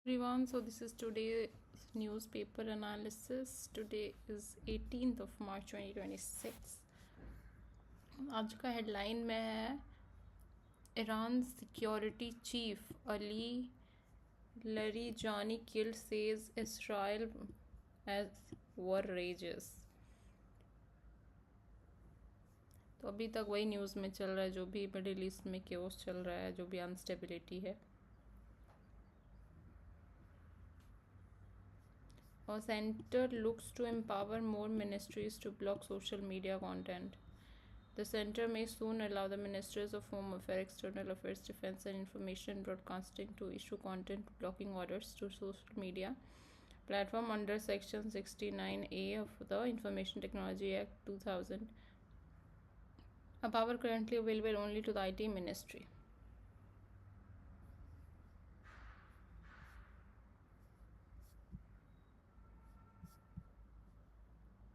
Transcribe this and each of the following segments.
Everyone, so this is today's newspaper analysis. Today is 18th of March 2026. आज का headline में है Iran security chief Ali Larijani killed says Israel as war rages. तो अभी तक वही न्यूज़ में चल रहा है, जो भी मिडिल ईस्ट में केओस चल रहा है, जो भी अनस्टेबिलिटी है। Our center looks to empower more ministries to block social media content. The center may soon allow the ministers of Home Affairs, External Affairs, Defense and Information Broadcasting to issue content blocking orders to social media platform under Section 69A of the Information Technology Act 2000, a power currently available only to the IT Ministry.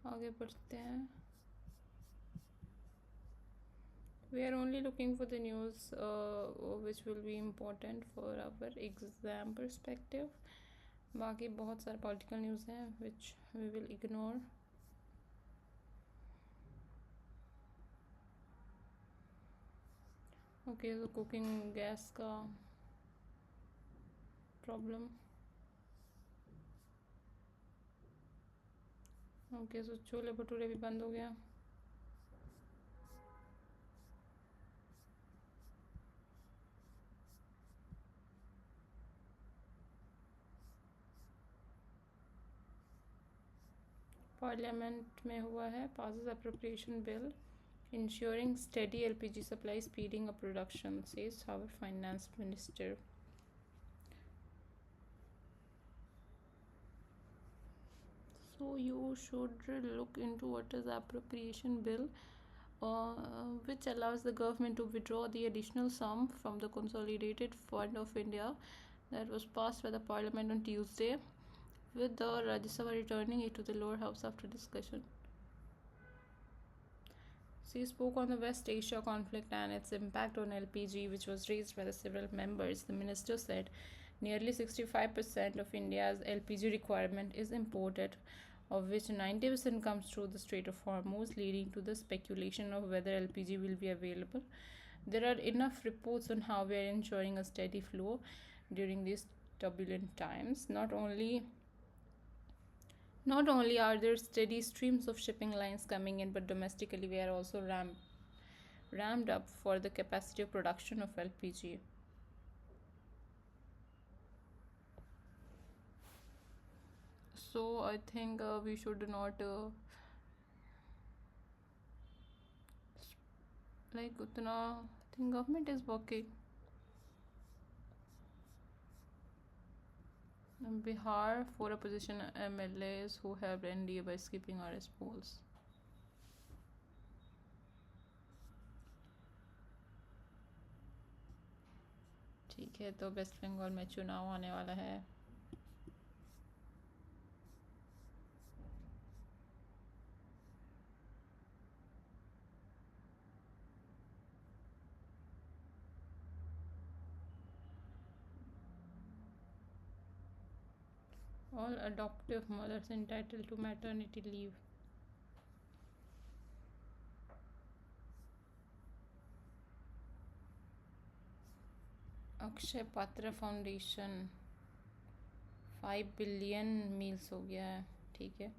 आगे बढ़ते हैं। We are only looking for the news which will be important for our exam perspective. बाकी बहुत सारे political news हैं which we will ignore. Okay, so cooking gas का problem. Okay, सो छोले भटूरे भी बंद हो गया। पार्लियामेंट में हुआ है passes appropriation bill ensuring steady LPG supply, speeding up production, says our finance minister. So you should look into what is appropriation bill, which allows the government to withdraw the additional sum from the Consolidated Fund of India that was passed by the Parliament on Tuesday, with the Rajya Sabha returning it to the lower house after discussion. She spoke on the West Asia conflict and its impact on LPG, which was raised by the several members. The minister said nearly 65% of India's LPG requirement is imported, of which 90% comes through the Strait of Hormuz, leading to the speculation of whether LPG will be available. There are enough reports on how we are ensuring a steady flow during these turbulent times. Not only are there steady streams of shipping lines coming in, but domestically we are also ramped up for the capacity of production of LPG. So I think we should not like utna. I think government is working. In Bihar, 4 opposition MLAs who helped NDA by skipping RS polls. ठीक है, तो waste Bengal में चुनाव आने वाला है। All adoptive mothers entitled to maternity leave. Akshay पात्र foundation 5 billion meals हो गया है। ठीक है,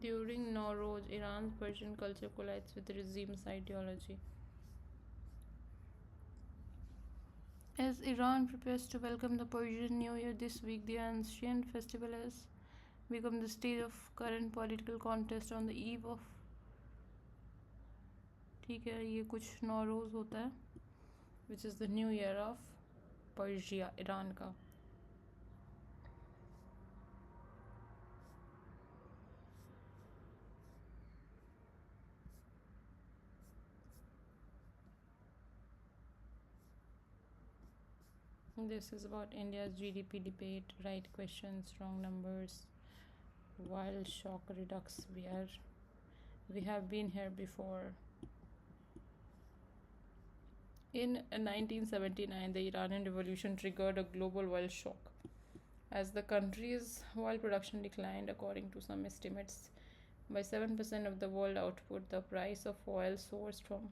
during Nowruz, Iran's Persian culture collides with the regime's ideology. As Iran prepares to welcome the Persian New Year this week, the ancient festival has become the stage of current political contest on the eve of. ठीक है, ये कुछ नौरोज़ होता है, which is the New Year of Persia, Iran का। This is about India's GDP debate. Right questions, wrong numbers. While shock redux, we have been here before. In 1979, the Iranian Revolution triggered a global oil shock as the country's oil production declined, according to some estimates, by 7% of the world output. The price of oil soared from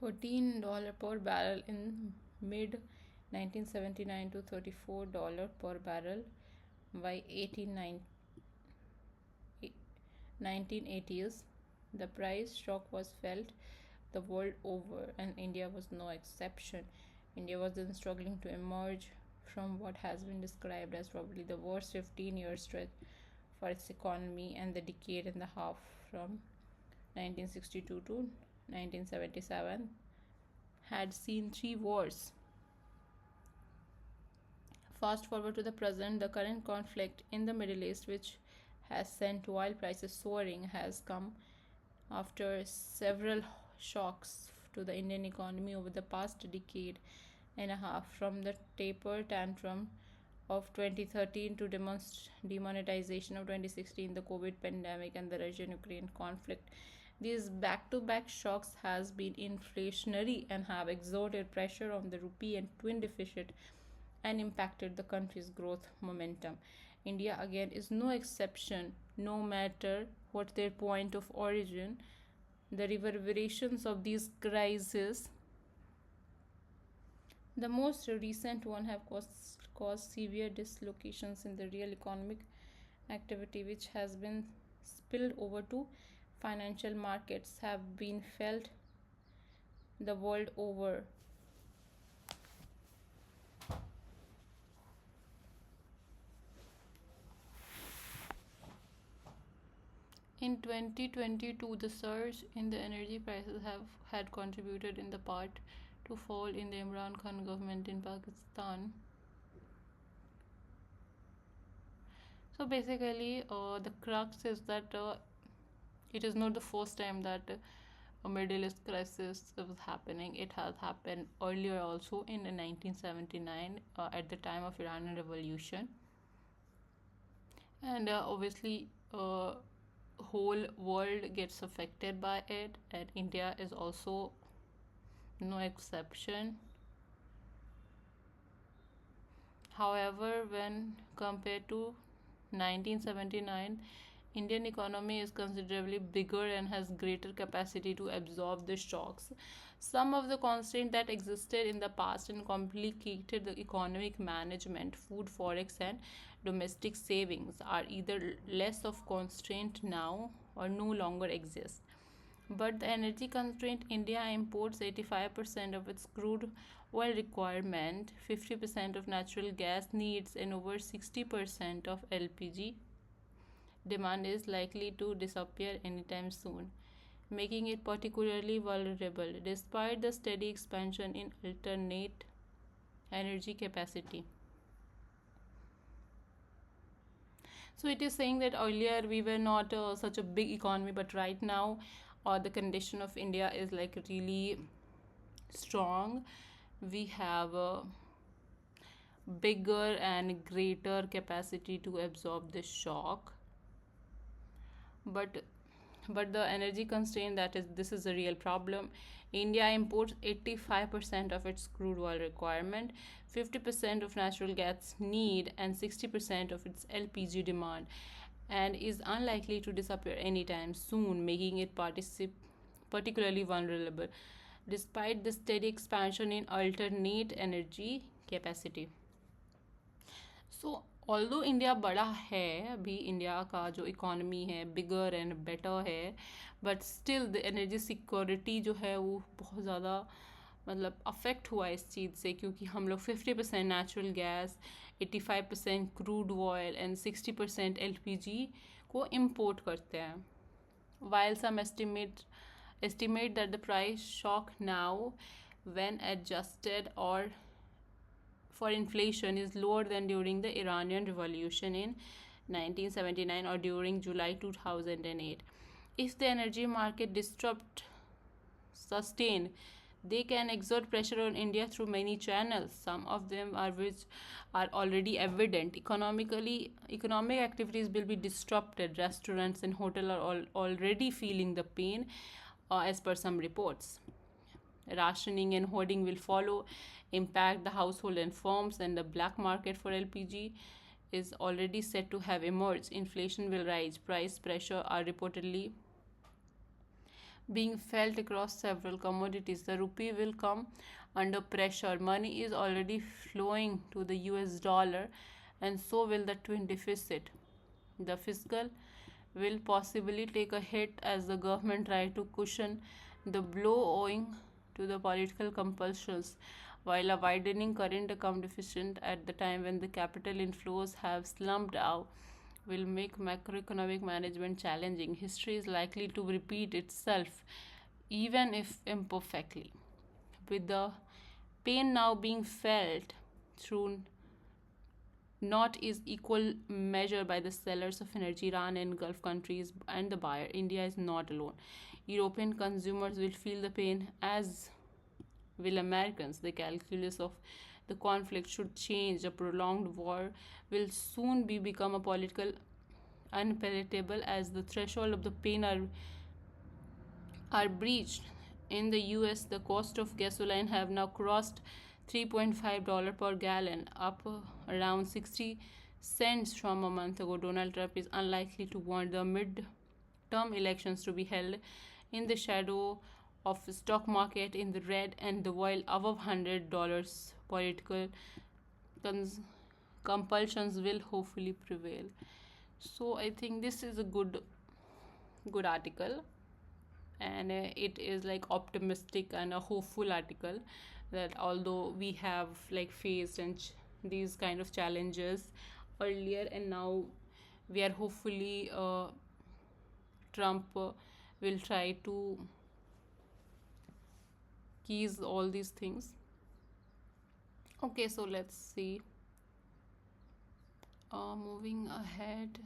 $13 per barrel in mid 1979 to $34 per barrel by 1980s. The price shock was felt the world over, and India was no exception. India was then struggling to emerge from what has been described as probably the worst 15-year stretch for its economy, and the decade and a half from 1962 to 1977 had seen three wars. Fast forward to the present, the current conflict in the Middle East, which has sent oil prices soaring, has come after several shocks to the Indian economy over the past decade and a half, from the taper tantrum of 2013 to demonetization of 2016, the COVID pandemic, and the Russian-Ukraine conflict. These back-to-back shocks has been inflationary and have exerted pressure on the rupee and twin deficit and impacted the country's growth momentum. India again is no exception, no matter what their point of origin. The reverberations of these crises, the most recent one, have caused severe dislocations in the real economic activity, which has been spilled over to financial markets, have been felt the world over. In 2022, the surge in the energy prices had contributed in the part to fall in the Imran Khan government in Pakistan. So basically, the crux is that it is not the first time that a Middle East crisis was happening. It has happened earlier also in 1979 at the time of Iranian Revolution, and obviously whole world gets affected by it, and India is also no exception. However, when compared to 1979, Indian economy is considerably bigger and has greater capacity to absorb the shocks. Some of the constraints that existed in the past and complicated the economic management, food, forex, and domestic savings are either less of constraint now or no longer exist. But the energy constraint, India imports 85% of its crude oil requirement, 50% of natural gas needs, and over 60% of LPG demand is likely to disappear anytime soon, making it particularly vulnerable despite the steady expansion in alternate energy capacity. So it is saying that earlier we were not such a big economy, but right now the condition of India is like really strong. We have a bigger and greater capacity to absorb the shock, but the energy constraint, that is, this is a real problem. India imports 85% of its crude oil requirement, 50% of natural gas need, and 60% of its LPG demand, and is unlikely to disappear anytime soon, making it particularly vulnerable despite the steady expansion in alternate energy capacity. So although India बड़ा है, अभी India का जो economy है bigger and better है, but still the energy security जो है वो बहुत ज़्यादा मतलब अफेक्ट हुआ इस चीज़ से, क्योंकि हम लोग 50% natural gas, 85% crude oil and 60% LPG को इम्पोर्ट करते हैं. While some estimate that the price shock now, when adjusted or for inflation, is lower than during the Iranian Revolution in 1979 or during July 2008. If the energy market disrupt sustain, They can exert pressure on India through many channels. Some of them are which are already evident. Economic activities will be disrupted. Restaurants and hotels are already feeling the pain, as per some reports. Rationing and hoarding will follow, impact the household and firms, and the black market for LPG is already set to have emerged. Inflation will rise. Price pressure are reportedly being felt across several commodities. The rupee will come under pressure. Money is already flowing to the US dollar, and so will the twin deficit. The fiscal will possibly take a hit as the government try to cushion the blow owing to the political compulsions, while a widening current account deficit at the time when the capital inflows have slumped out will make macroeconomic management challenging. History is likely to repeat itself, even if imperfectly. With the pain now being felt through not is equal measure by the sellers of energy, Iran and Gulf countries, and the buyer. India is not alone. European consumers will feel the pain, as will Americans. The calculus of the conflict should change. A prolonged war will soon become a political unpalatable as the threshold of the pain are breached. In the US, the cost of gasoline have now crossed $3.5 per gallon, up around 60 cents from a month ago. Donald Trump is unlikely to want the mid-term elections to be held in the shadow of stock market in the red, and the while above $100 political compulsions will hopefully prevail. So I think this is a good article, and it is like optimistic and a hopeful article, that although we have like faced these kind of challenges earlier, and now we are hopefully Trump will try to keys all these things. Okay, so let's see. Moving ahead.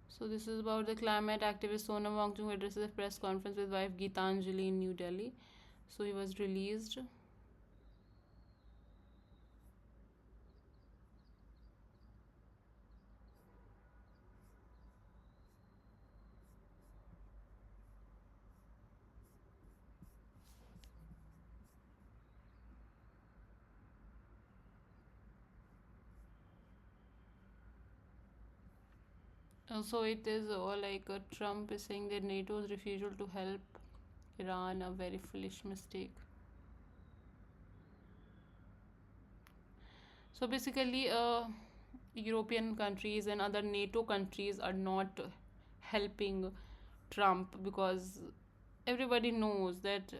So this is about the climate activist Sonam Wangchuk, who addresses a press conference with wife Geetanjali in New Delhi. So he was released. So it is like Trump is saying that NATO's refusal to help Iran a very foolish mistake. So basically, European countries and other NATO countries are not helping Trump because everybody knows that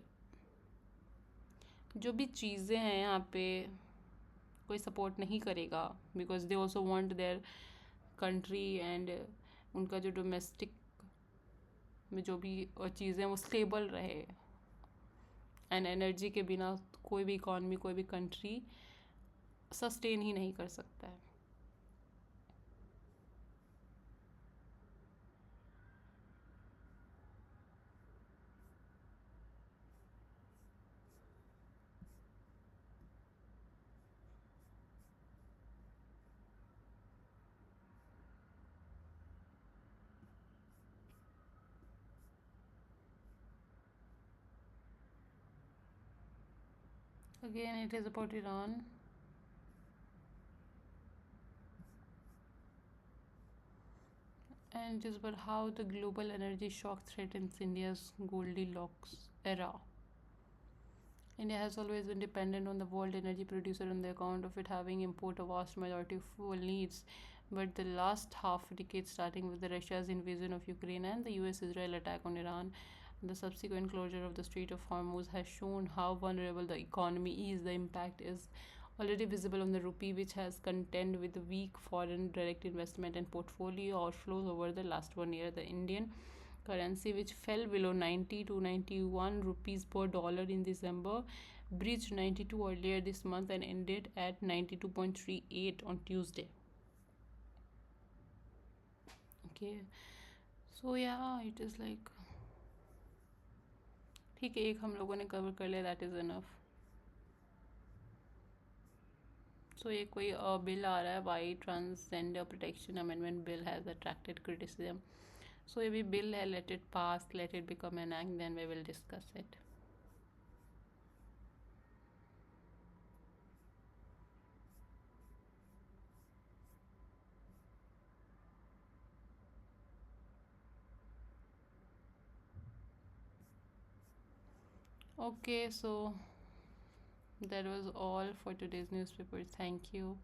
जो भी चीज़ें हैं यहाँ पे कोई support नहीं करेगा, because they also want their country and उनका जो डोमेस्टिक में जो भी चीज़ें वो स्टेबल रहे, एंड एनर्जी के बिना कोई भी इकॉनमी, कोई भी कंट्री सस्टेन ही नहीं कर सकता है. Again, it is about Iran. And it is about how the global energy shock threatens India's Goldilocks era. India has always been dependent on the world energy producer on the account of it having import a vast majority of fuel needs. But the last half decade, starting with the Russia's invasion of Ukraine and the US-Israel attack on Iran, the subsequent closure of the Strait of Hormuz has shown how vulnerable the economy is. The impact is already visible on the rupee, which has contend with the weak foreign direct investment and portfolio outflows over the last 1 year. The Indian currency, which fell below 90 to 91 rupees per dollar in December, breached 92 earlier this month and ended at 92.38 on Tuesday. Okay, So yeah, it is like ठीक है, एक हम लोगों ने cover कर लिया, that is enough. सो ये कोई बिल आ रहा है, why transgender protection amendment bill has attracted criticism. So ये भी बिल है, let it pass, let it become an act, then we will discuss it. Okay, so that was all for today's newspaper. Thank you.